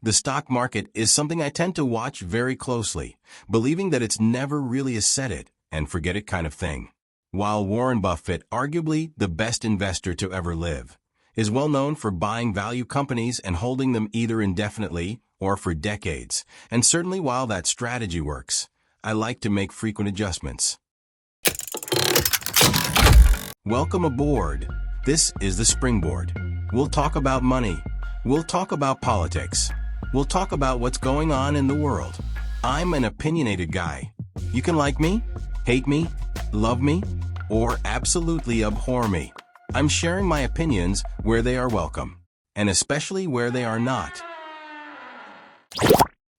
The stock market is something I tend to watch very closely, believing that it's never really a set it and forget it kind of thing. While Warren Buffett, arguably the best investor to ever live, is well known for buying value companies and holding them either indefinitely or for decades, and certainly while that strategy works, I like to make frequent adjustments. Welcome aboard. This is the Springboard. We'll talk about money. We'll talk about politics. We'll talk about what's going on in the world. I'm an opinionated guy. You can like me, hate me, love me, or absolutely abhor me. I'm sharing my opinions where they are welcome, and especially where they are not.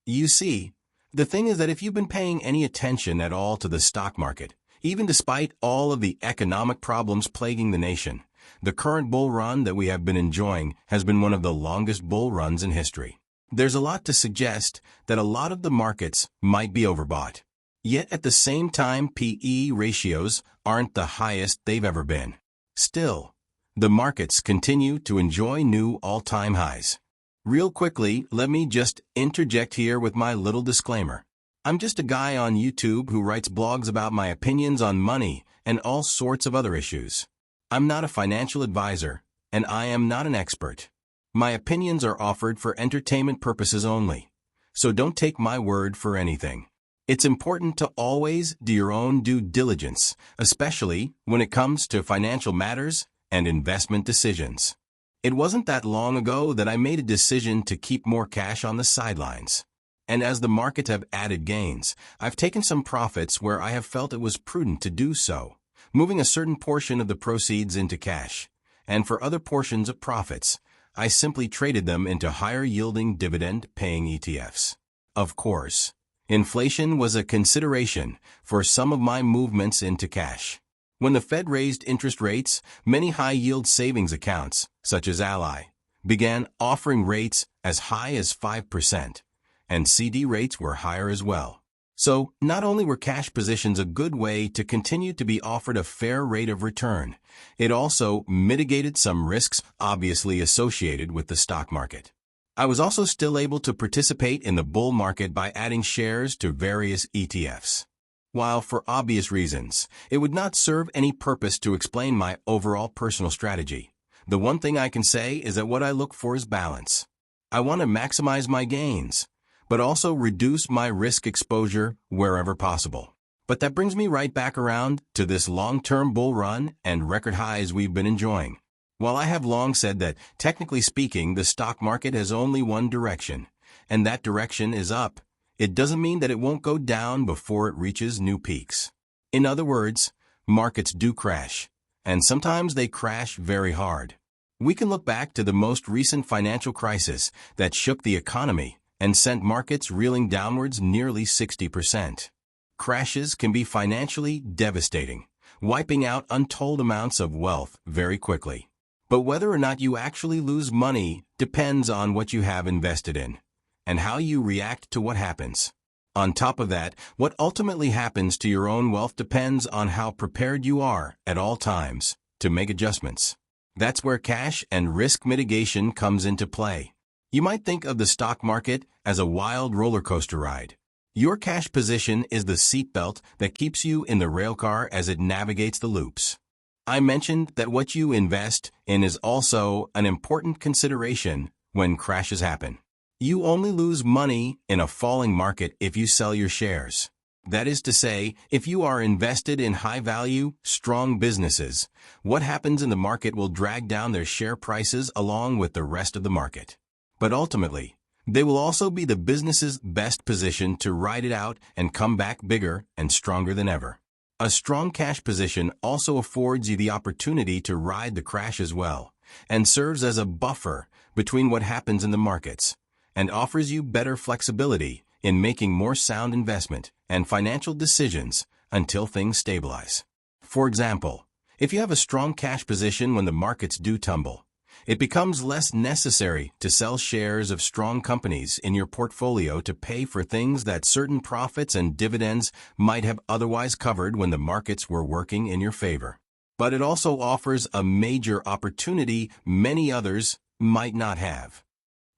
You see, the thing is that if you've been paying any attention at all to the stock market, even despite all of the economic problems plaguing the nation, the current bull run that we have been enjoying has been one of the longest bull runs in history. There's a lot to suggest that a lot of the markets might be overbought. Yet at the same time, P/E ratios aren't the highest they've ever been. Still, the markets continue to enjoy new all-time highs. Real quickly, let me just interject here with my little disclaimer. I'm just a guy on YouTube who writes blogs about my opinions on money and all sorts of other issues. I'm not a financial advisor, and I am not an expert. My opinions are offered for entertainment purposes only, so don't take my word for anything. It's important to always do your own due diligence, especially when it comes to financial matters and investment decisions. It wasn't that long ago that I made a decision to keep more cash on the sidelines. And as the markets have added gains, I've taken some profits where I have felt it was prudent to do so, moving a certain portion of the proceeds into cash. And for other portions of profits, I simply traded them into higher-yielding dividend-paying ETFs. Of course, inflation was a consideration for some of my movements into cash. When the Fed raised interest rates, many high-yield savings accounts, such as Ally, began offering rates as high as 5%, and CD rates were higher as well. So, not only were cash positions a good way to continue to be offered a fair rate of return, it also mitigated some risks obviously associated with the stock market. I was also still able to participate in the bull market by adding shares to various ETFs. While for obvious reasons, it would not serve any purpose to explain my overall personal strategy, the one thing I can say is that what I look for is balance. I want to maximize my gains, but also reduce my risk exposure wherever possible. But that brings me right back around to this long-term bull run and record highs we've been enjoying. While I have long said that, technically speaking, the stock market has only one direction, and that direction is up, it doesn't mean that it won't go down before it reaches new peaks. In other words, markets do crash, and sometimes they crash very hard. We can look back to the most recent financial crisis that shook the economy and sent markets reeling downwards nearly 60%. Crashes can be financially devastating, wiping out untold amounts of wealth very quickly. But whether or not you actually lose money depends on what you have invested in and how you react to what happens. On top of that, what ultimately happens to your own wealth depends on how prepared you are at all times to make adjustments. That's where cash and risk mitigation comes into play. You might think of the stock market as a wild roller coaster ride. Your cash position is the seatbelt that keeps you in the railcar as it navigates the loops. I mentioned that what you invest in is also an important consideration when crashes happen. You only lose money in a falling market if you sell your shares. That is to say, if you are invested in high-value, strong businesses, what happens in the market will drag down their share prices along with the rest of the market. But ultimately, they will also be the business's best position to ride it out and come back bigger and stronger than ever. A strong cash position also affords you the opportunity to ride the crash as well, and serves as a buffer between what happens in the markets, and offers you better flexibility in making more sound investment and financial decisions until things stabilize. For example, if you have a strong cash position when the markets do tumble, it becomes less necessary to sell shares of strong companies in your portfolio to pay for things that certain profits and dividends might have otherwise covered when the markets were working in your favor. But it also offers a major opportunity many others might not have.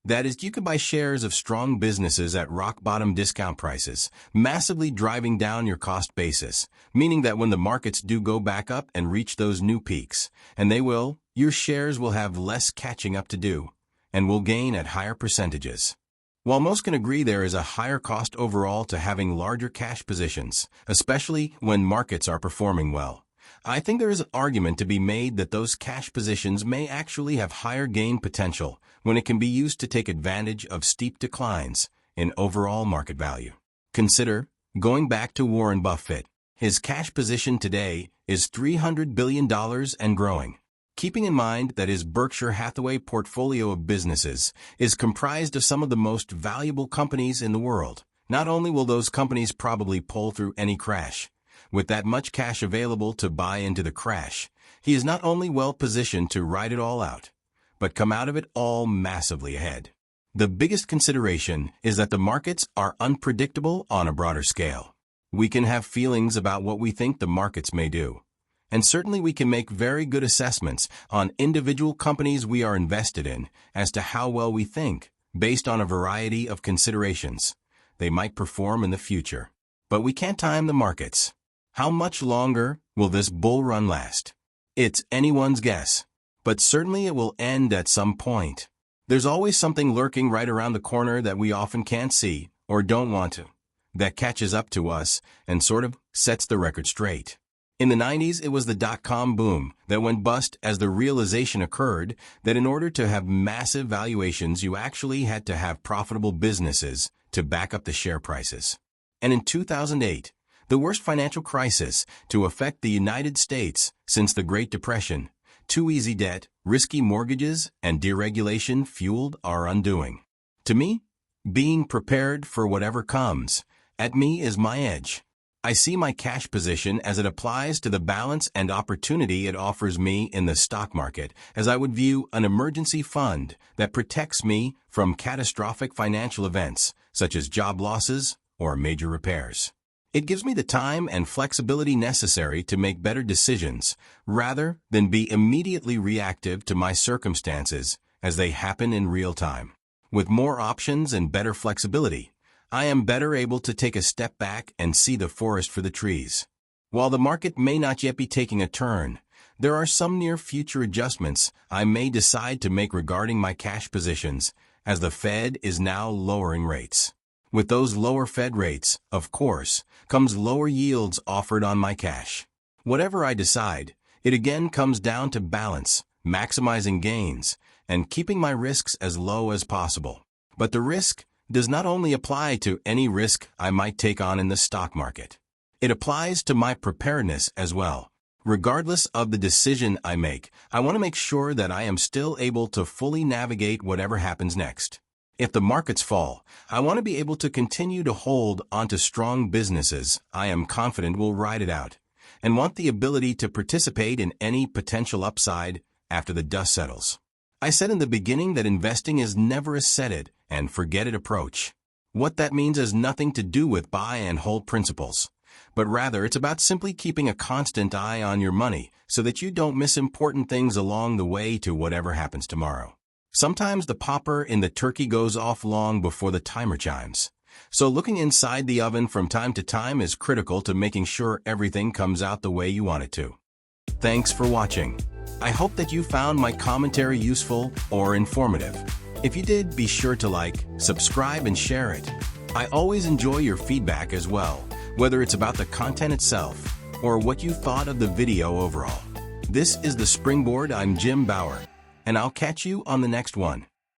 That is, you could buy shares of strong businesses at rock-bottom discount prices, massively driving down your cost basis, meaning that when the markets do go back up and reach those new peaks, and they will, your shares will have less catching up to do, and will gain at higher percentages. While most can agree there is a higher cost overall to having larger cash positions, especially when markets are performing well, I think there is an argument to be made that those cash positions may actually have higher gain potential when it can be used to take advantage of steep declines in overall market value. Consider, going back to Warren Buffett, his cash position today is $300 billion and growing. Keeping in mind that his Berkshire Hathaway portfolio of businesses is comprised of some of the most valuable companies in the world, not only will those companies probably pull through any crash, with that much cash available to buy into the crash, he is not only well positioned to ride it all out, but come out of it all massively ahead. The biggest consideration is that the markets are unpredictable on a broader scale. We can have feelings about what we think the markets may do, and certainly we can make very good assessments on individual companies we are invested in as to how well we think, based on a variety of considerations, they might perform in the future. But we can't time the markets. How much longer will this bull run last? It's anyone's guess, but certainly it will end at some point. There's always something lurking right around the corner that we often can't see or don't want to, that catches up to us and sort of sets the record straight. In the 90s, it was the dot-com boom that went bust as the realization occurred that in order to have massive valuations, you actually had to have profitable businesses to back up the share prices. And in 2008, the worst financial crisis to affect the United States since the Great Depression, too easy debt, risky mortgages, and deregulation fueled our undoing. To me, being prepared for whatever comes at me is my edge. I see my cash position as it applies to the balance and opportunity it offers me in the stock market as I would view an emergency fund that protects me from catastrophic financial events such as job losses or major repairs. It gives me the time and flexibility necessary to make better decisions rather than be immediately reactive to my circumstances as they happen in real time. With more options and better flexibility, I am better able to take a step back and see the forest for the trees. While the market may not yet be taking a turn, there are some near future adjustments I may decide to make regarding my cash positions as the Fed is now lowering rates. With those lower Fed rates, of course, comes lower yields offered on my cash. Whatever I decide, it again comes down to balance, maximizing gains, and keeping my risks as low as possible. But the risk does not only apply to any risk I might take on in the stock market. It applies to my preparedness as well. Regardless of the decision I make, I want to make sure that I am still able to fully navigate whatever happens next. If the markets fall, I want to be able to continue to hold onto strong businesses I am confident will ride it out, and want the ability to participate in any potential upside after the dust settles. I said in the beginning that investing is never a set it and forget it approach. What that means has nothing to do with buy and hold principles, but rather it's about simply keeping a constant eye on your money so that you don't miss important things along the way to whatever happens tomorrow. Sometimes the popper in the turkey goes off long before the timer chimes. So looking inside the oven from time to time is critical to making sure everything comes out the way you want it to. Thanks for watching. I hope that you found my commentary useful or informative. If you did, be sure to like, subscribe, and share it. I always enjoy your feedback as well, whether it's about the content itself or what you thought of the video overall. This is The Springboard. I'm Jim Bauer, and I'll catch you on the next one.